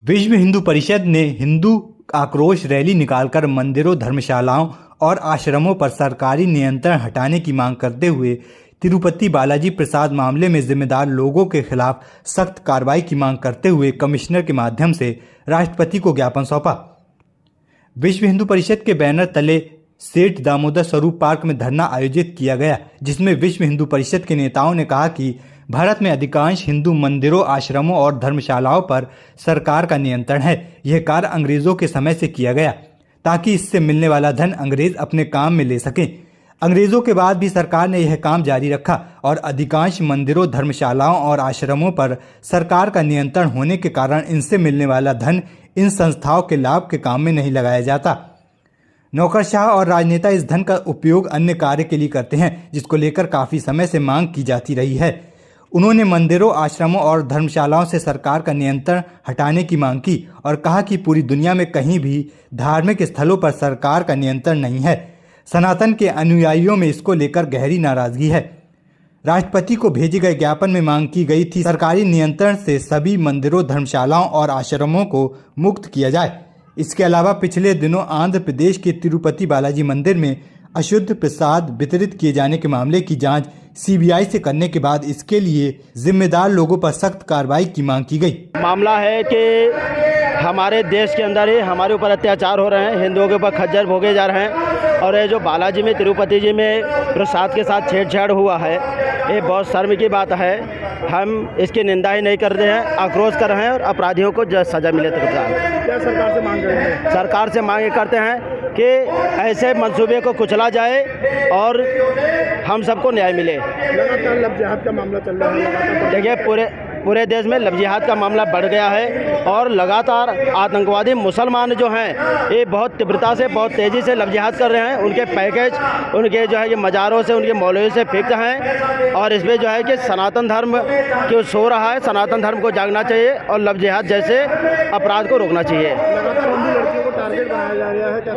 विश्व हिंदू परिषद ने हिंदू आक्रोश रैली निकालकर मंदिरों, धर्मशालाओं और आश्रमों पर सरकारी नियंत्रण हटाने की मांग करते हुए तिरुपति बालाजी प्रसाद मामले में जिम्मेदार लोगों के खिलाफ सख्त कार्रवाई की मांग करते हुए कमिश्नर के माध्यम से राष्ट्रपति को ज्ञापन सौंपा। विश्व हिंदू परिषद के बैनर तले सेठ दामोदर स्वरूप पार्क में धरना आयोजित किया गया, जिसमें विश्व हिंदू परिषद के नेताओं ने कहा कि भारत में अधिकांश हिंदू मंदिरों, आश्रमों और धर्मशालाओं पर सरकार का नियंत्रण है। यह कार्य अंग्रेजों के समय से किया गया ताकि इससे मिलने वाला धन अंग्रेज अपने काम में ले सकें। अंग्रेजों के बाद भी सरकार ने यह काम जारी रखा और अधिकांश मंदिरों, धर्मशालाओं और आश्रमों पर सरकार का नियंत्रण होने के कारण इनसे मिलने वाला धन इन संस्थाओं के लाभ के काम में नहीं लगाया जाता। नौकरशाह और राजनेता इस धन का उपयोग अन्य कार्य के लिए करते हैं, जिसको लेकर काफी समय से मांग की जाती रही है। उन्होंने मंदिरों, आश्रमों और धर्मशालाओं से सरकार का नियंत्रण हटाने की मांग की और कहा कि पूरी दुनिया में कहीं भी धार्मिक स्थलों पर सरकार का नियंत्रण नहीं है। सनातन के अनुयायियों में इसको लेकर गहरी नाराजगी है। राष्ट्रपति को भेजे गए ज्ञापन में मांग की गई थी सरकारी नियंत्रण से सभी मंदिरों, धर्मशालाओं और आश्रमों को मुक्त किया जाए। इसके अलावा पिछले दिनों आंध्र प्रदेश के तिरुपति बालाजी मंदिर में अशुद्ध प्रसाद वितरित किए जाने के मामले की जांच सीबीआई से करने के बाद इसके लिए जिम्मेदार लोगों पर सख्त कार्रवाई की मांग की गई। मामला है कि हमारे देश के अंदर ही हमारे ऊपर अत्याचार हो रहे हैं, हिंदुओं के ऊपर खज्जर भोगे जा रहे हैं और ये जो बालाजी में, तिरुपति जी में प्रसाद के साथ छेड़छाड़ हुआ है, ये बहुत शर्म की बात है। हम इसकी निंदा ही नहीं कर रहे हैं, आक्रोश कर रहे हैं और अपराधियों को सजा मिले तत्काल। क्या सरकार से मांग रहे हैं? सरकार से मांग करते हैं कि ऐसे मंसूबे को कुचला जाए और हम सबको न्याय मिले। लगातार लव जिहाद का मामला चल रहा है। देखिए पूरे देश में लव जिहाद का मामला बढ़ गया है और लगातार आतंकवादी मुसलमान जो हैं ये बहुत तीव्रता से, बहुत तेज़ी से लव जिहाद कर रहे हैं। उनके पैकेज, उनके जो है ये मज़ारों से, उनके मौलवियों से फिक्स हैं और इसमें जो है कि सनातन धर्म क्यों सो रहा है, सनातन धर्म को जागना चाहिए और लव जिहाद जैसे अपराध को रोकना चाहिए। लगातार हिंदू लड़कियों को टारगेट बनाया जा रहा है, क्या?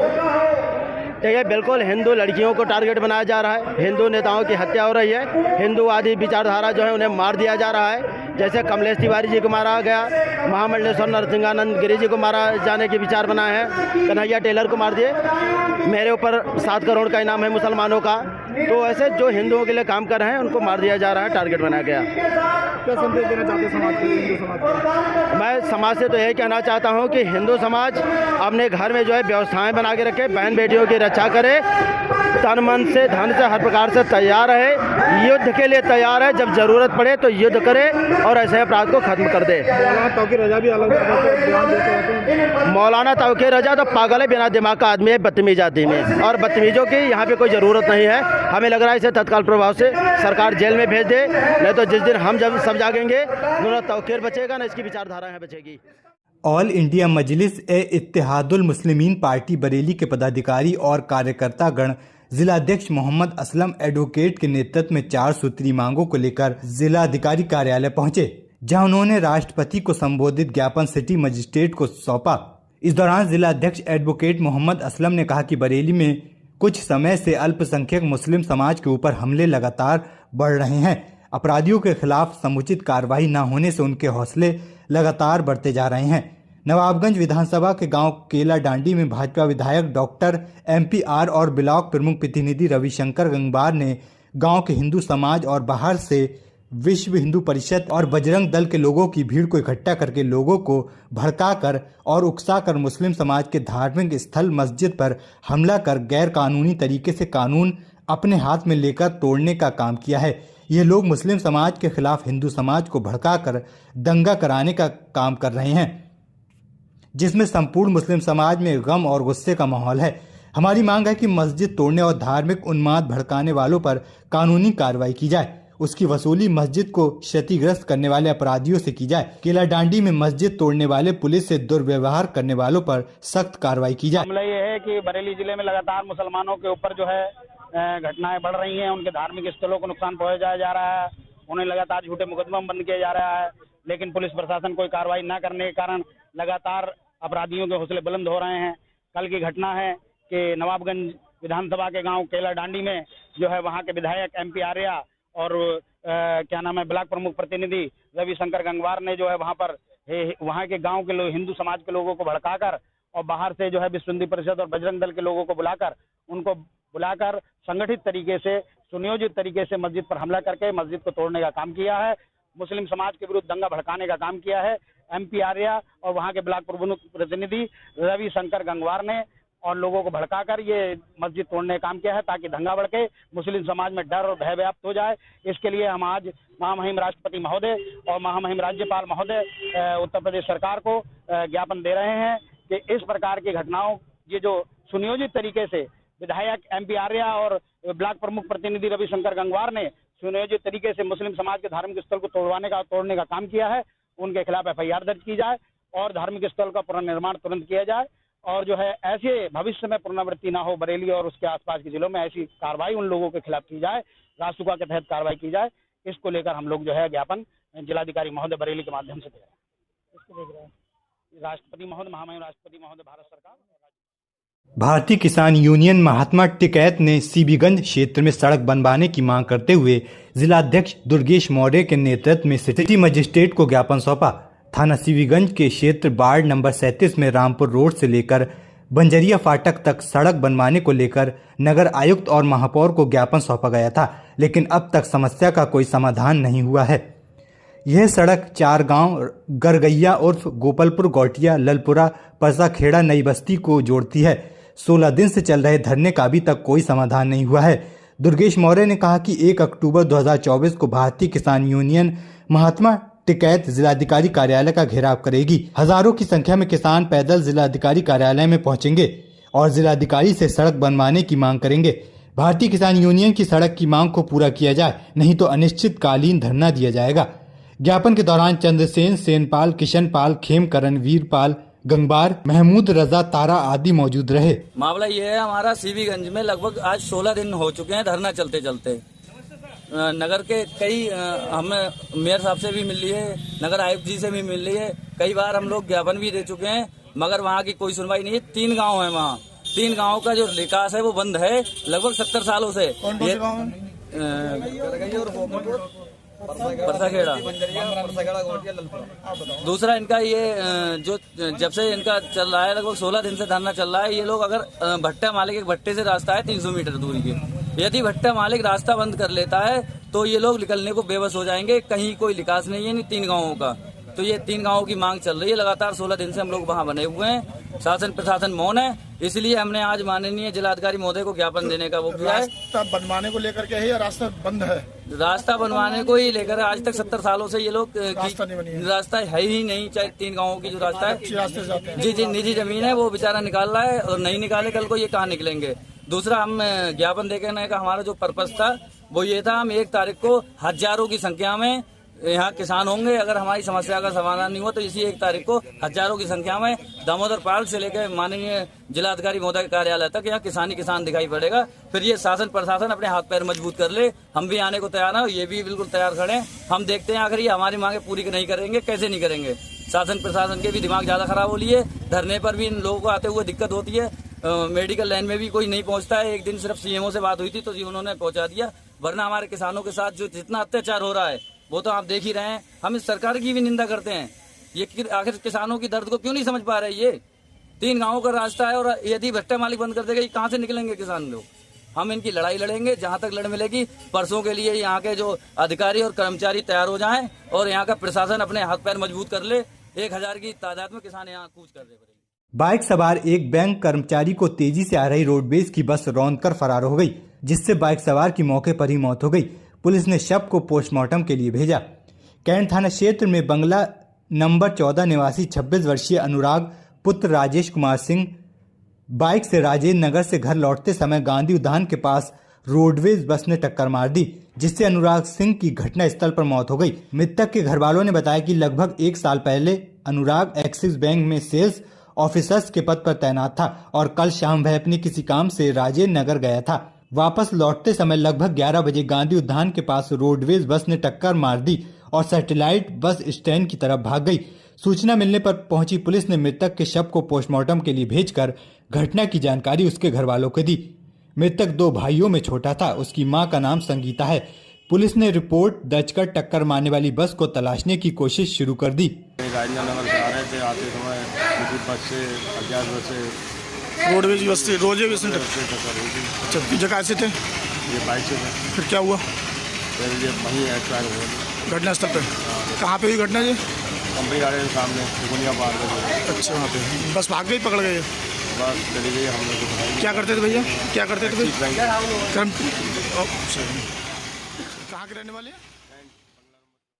देखिए बिल्कुल हिंदू लड़कियों को टारगेट बनाया जा रहा है, हिंदू नेताओं की हत्या हो रही है, हिंदूवादी विचारधारा जो है उन्हें मार दिया जा रहा है। जैसे कमलेश तिवारी जी को मारा गया, महामंडलेश्वर नरसिंहानंद गिरी जी को मारा जाने के विचार बनाए हैं, कन्हैया टेलर को मार दिए, मेरे ऊपर 7 करोड़ का इनाम है मुसलमानों का। तो ऐसे जो हिंदुओं के लिए काम कर रहे हैं उनको मार दिया जा रहा है, टारगेट बनाया गया। क्या संदेश देना चाहते हैं समाज के लिए, हिंदू समाज को? मैं समाज से तो यही कहना चाहता हूं कि हिंदू समाज अपने घर में जो है व्यवस्थाएं बना के रखे, बहन बेटियों की रक्षा करे, तन मन से, धन से, हर प्रकार से तैयार है, युद्ध के लिए तैयार है, जब जरूरत पड़े तो युद्ध करे और ऐसे अपराध को खत्म कर दे। मौलाना तौकीर रजा भी अलग बयान देते रहते हैं। मौलाना तौकीर रजा तो पागल है, बिना दिमाग का आदमी है, बदतमीज आदमी है और बदतमीजों की यहाँ पे कोई ज़रूरत नहीं है। हमें लग रहा है इसे तत्काल प्रभाव से सरकार जेल में भेज दे, नहीं तो जिस दिन हम जब सब जागेंगे न तौकीर बचेगा न इसकी विचारधारा यहाँ बचेगी। ऑल इंडिया मजलिस ए इत्तेहादुल मुस्लिमीन पार्टी बरेली के पदाधिकारी और कार्यकर्ता गण जिलाध्यक्ष मोहम्मद असलम एडवोकेट के नेतृत्व में 4 सूत्री मांगों को लेकर जिलाधिकारी कार्यालय पहुंचे, जहां उन्होंने राष्ट्रपति को संबोधित ज्ञापन सिटी मजिस्ट्रेट को सौंपा। इस दौरान जिलाध्यक्ष एडवोकेट मोहम्मद असलम ने कहा कि बरेली में कुछ समय से अल्पसंख्यक मुस्लिम समाज के ऊपर हमले लगातार बढ़ रहे हैं। अपराधियों के खिलाफ समुचित कार्रवाई न होने से उनके हौसले लगातार बढ़ते जा रहे हैं। नवाबगंज विधानसभा के गांव केला डांडी में भाजपा विधायक डॉक्टर MP.R. और ब्लॉक प्रमुख प्रतिनिधि रविशंकर गंगवार ने गांव के हिंदू समाज और बाहर से विश्व हिंदू परिषद और बजरंग दल के लोगों की भीड़ को इकट्ठा करके लोगों को भड़काकर और उकसाकर मुस्लिम समाज के धार्मिक स्थल मस्जिद पर हमला कर गैर कानूनी तरीके से कानून अपने हाथ में लेकर तोड़ने का काम किया है। ये लोग मुस्लिम समाज के खिलाफ हिंदू समाज को भड़काकर दंगा कराने का काम कर रहे हैं, जिसमें संपूर्ण मुस्लिम समाज में गम और गुस्से का माहौल है। हमारी मांग है कि मस्जिद तोड़ने और धार्मिक उन्माद भड़काने वालों पर कानूनी कार्रवाई की जाए, उसकी वसूली मस्जिद को क्षतिग्रस्त करने वाले अपराधियों से की जाए। केला डांडी में मस्जिद तोड़ने वाले पुलिस से दुर्व्यवहार करने वालों पर सख्त कार्रवाई की जाए। मामला ये है कि बरेली जिले में लगातार मुसलमानों के ऊपर जो है घटनाएं बढ़ रही हैं, उनके धार्मिक स्थलों को नुकसान पहुंचाया जा रहा है, उन्हें लगातार झूठे मुकदमा बंद किया जा रहा है, लेकिन पुलिस प्रशासन कोई कार्रवाई न करने के कारण लगातार अपराधियों के हौसले बुलंद हो रहे हैं। कल की घटना है कि नवाबगंज विधानसभा के गांव केला डांडी में जो है वहां के विधायक MP.R. और क्या नाम है ब्लॉक प्रमुख प्रतिनिधि रविशंकर गंगवार ने जो है वहां पर वहाँ के गांव के लोग, हिंदू समाज के लोगों को भड़काकर और बाहर से जो है विश्व हिंदू परिषद और बजरंग दल के लोगों को बुलाकर संगठित तरीके से, सुनियोजित तरीके से मस्जिद पर हमला करके मस्जिद को तोड़ने का काम किया है। मुस्लिम समाज के विरुद्ध दंगा भड़काने का काम किया है। MP आर्या और वहाँ के ब्लॉक प्रमुख प्रतिनिधि रवि शंकर गंगवार ने और लोगों को भड़काकर ये मस्जिद तोड़ने का काम किया है, ताकि दंगा भड़के, मुस्लिम समाज में डर और भय व्याप्त हो जाए। इसके लिए हम आज महामहिम राष्ट्रपति महोदय और महामहिम राज्यपाल महोदय उत्तर प्रदेश सरकार को ज्ञापन दे रहे हैं कि इस प्रकार की घटनाओं, ये जो सुनियोजित तरीके से विधायक MP आर्या और ब्लॉक प्रमुख प्रतिनिधि रविशंकर गंगवार ने सुनियोजित तरीके से मुस्लिम समाज के धार्मिक स्थल को तोड़ने का काम किया है, उनके खिलाफ FIR दर्ज की जाए और धार्मिक स्थल का पुनर्निर्माण तुरंत किया जाए और जो है ऐसे भविष्य में पुनरावृत्ति ना हो बरेली और उसके आसपास के जिलों में ऐसी कार्रवाई उन लोगों के खिलाफ की जाए, रासुका के तहत कार्रवाई की जाए। इसको लेकर हम लोग जो है ज्ञापन जिलाधिकारी महोदय बरेली के माध्यम से दे रहे हैं। इसको देख रहे हैं राष्ट्रपति महोदय, महामहिम राष्ट्रपति महोदय, भारत सरकार। भारतीय किसान यूनियन महात्मा टिकैत ने सीबीगंज क्षेत्र में सड़क बनवाने की मांग करते हुए जिलाध्यक्ष दुर्गेश मौर्य के नेतृत्व में सिटी मजिस्ट्रेट को ज्ञापन सौंपा। थाना सीबीगंज के क्षेत्र वार्ड नंबर 37 में रामपुर रोड से लेकर बंजरिया फाटक तक सड़क बनवाने को लेकर नगर आयुक्त और महापौर को ज्ञापन सौंपा गया था, लेकिन अब तक समस्या का कोई समाधान नहीं हुआ है। यह सड़क 4 गांव गरगैया उर्फ गोपालपुर गौटिया ललपुरा परसा खेड़ा नई बस्ती को जोड़ती है। 16 दिन से चल रहे धरने का अभी तक कोई समाधान नहीं हुआ है। दुर्गेश मौर्य ने कहा कि 1 अक्टूबर 2024 को भारतीय किसान यूनियन महात्मा टिकैत जिलाधिकारी कार्यालय का घेराव करेगी। हजारों की संख्या में किसान पैदल जिलाधिकारी कार्यालय में पहुंचेंगे और जिलाधिकारी से सड़क बनवाने की मांग करेंगे। भारतीय किसान यूनियन की सड़क की मांग को पूरा किया जाए, नहीं तो अनिश्चितकालीन धरना दिया जाएगा। ज्ञापन के दौरान चंद्रसेन, सेनपाल, किशनपाल, खेमकरण, वीरपाल, गंगबार, महमूद रजा, तारा आदि मौजूद रहे। मामला ये है, हमारा सीबीगंज में लगभग आज 16 दिन हो चुके हैं धरना चलते चलते। नगर के कई हमें मेयर साहब से भी मिल लिए, नगर आयुक्त जी से भी मिल लिए, कई बार हम लोग ज्ञापन भी दे चुके हैं, मगर वहाँ की कोई सुनवाई नहीं है। 3 गांव है वहाँ, 3 गांव का जो विकास है वो बंद है लगभग 70 सालों से। परसाखेड़ा। दूसरा इनका ये जो जब से इनका चल रहा है लगभग 16 दिन से धरना चल रहा है। ये लोग अगर भट्टा मालिक एक भट्टे से रास्ता है 300 मीटर दूरी के, यदि भट्टा मालिक रास्ता बंद कर लेता है तो ये लोग निकलने को बेबस हो जाएंगे। कहीं कोई विकास नहीं है, नहीं 3 गाँवों का। तो ये 3 गाँवों की मांग चल रही है लगातार। 16 दिन से हम लोग वहाँ बने हुए हैं, शासन प्रशासन मौन है। इसलिए हमने आज माननीय जिलाधिकारी महोदय को ज्ञापन देने का वो किया है। रास्ता बनवाने को लेकर के है या रास्ता बंद है? रास्ता बनवाने को ही लेकर आज तक 70 सालों से ये लोग रास्ता है ही नहीं। चाहे 3 गाँवों की जो रास्ता है जी निजी जमीन है, वो बेचारा निकाल रहा है और नहीं निकाले कल को ये कहाँ निकलेंगे। दूसरा हम ज्ञापन देने का हमारा जो पर्पस था वो ये था, हम 1 तारीख को हजारों की संख्या में यहाँ किसान होंगे। अगर हमारी समस्या का समाधान नहीं हुआ तो इसी 1 तारीख को हजारों की संख्या में दामोदर पार्क से लेकर माननीय जिलाधिकारी महोदय के कार्यालय तक यहाँ किसान दिखाई पड़ेगा। फिर ये शासन प्रशासन अपने हाथ पैर मजबूत कर ले, हम भी आने को तैयार हैं, ये भी बिल्कुल तैयार खड़े हैं। हम देखते हैं आखिर ये हमारी मांगे पूरी नहीं करेंगे, कैसे नहीं करेंगे। शासन प्रशासन के भी दिमाग ज्यादा खराब हो लिए, धरने पर भी इन लोगों को आते हुए दिक्कत होती है। मेडिकल लाइन में भी कोई नहीं पहुंचता है। एक दिन सिर्फ CMO से बात हुई थी तो जी उन्होंने पहुंचा दिया, वरना हमारे किसानों के साथ जो जितना अत्याचार हो रहा है वो तो आप देख ही रहे हैं। हम इस सरकार की भी निंदा करते हैं। ये आखिर किसानों की दर्द को क्यों नहीं समझ पा रहे? ये 3 गांवों का रास्ता है और यदि भट्टा मालिक बंद कर देगा, कहाँ से निकलेंगे किसान लोग? हम इनकी लड़ाई लड़ेंगे जहां तक लड़ मिलेगी। परसों के लिए यहाँ के जो अधिकारी और कर्मचारी तैयार हो जाएं और यहाँ का प्रशासन अपने हाथ पैर मजबूत कर ले। 1000 की तादाद में किसान यहाँ कूच कर रहे हैं। बाइक सवार एक बैंक कर्मचारी को तेजी से आ रही रोडवेज की बस रौंदकर फरार हो गई, जिससे बाइक सवार की मौके पर ही मौत हो गई। पुलिस ने शव को पोस्टमार्टम के लिए भेजा। कैंट थाना क्षेत्र में बंगला नंबर 14 निवासी 26 वर्षीय अनुराग पुत्र राजेश कुमार सिंह बाइक से राजेंद्र नगर से घर लौटते समय गांधी उद्यान के पास रोडवेज बस ने टक्कर मार दी, जिससे अनुराग सिंह की घटनास्थल पर मौत हो गई। मृतक के घर वालों ने बताया कि लगभग 1 साल पहले अनुराग एक्सिस बैंक में सेल्स ऑफिसर्स के पद पर तैनात था और कल शाम वह अपने किसी काम से राजेंद्र नगर गया था। वापस लौटते समय लगभग 11 बजे गांधी उद्यान के पास रोडवेज बस ने टक्कर मार दी और सैटेलाइट बस स्टैंड की तरफ भाग गई। सूचना मिलने पर पहुंची पुलिस ने मृतक के शव को पोस्टमार्टम के लिए भेजकर घटना की जानकारी उसके घर वालों को दी। मृतक 2 भाइयों में छोटा था। उसकी मां का नाम संगीता है। पुलिस ने रिपोर्ट दर्ज कर टक्कर मारने वाली बस को तलाशने की कोशिश शुरू कर दी। राजेंद्र नगर से आ रहे थे, आते समय किसी बस से अज्ञात बस से रोडवेज बस से रोडवेज सेंटर टक्कर हुई थी। अच्छा, जगह ऐसे थे, ये बाइक से थे, फिर क्या हुआ फिर ये वहीं एक्सपायर हुआ। घटना स्थल पे? कहाँ पे हुई घटना जी? कंपनी गाड़ी के सामने गुनिया पार कर अच्छा, वहाँ पे बस भाग गई, पकड़ गए? बस चली गई। हम लोग को क्या करते थे भैया, क्या करते थे? बैंक कहाँ के रहने वाले हैं?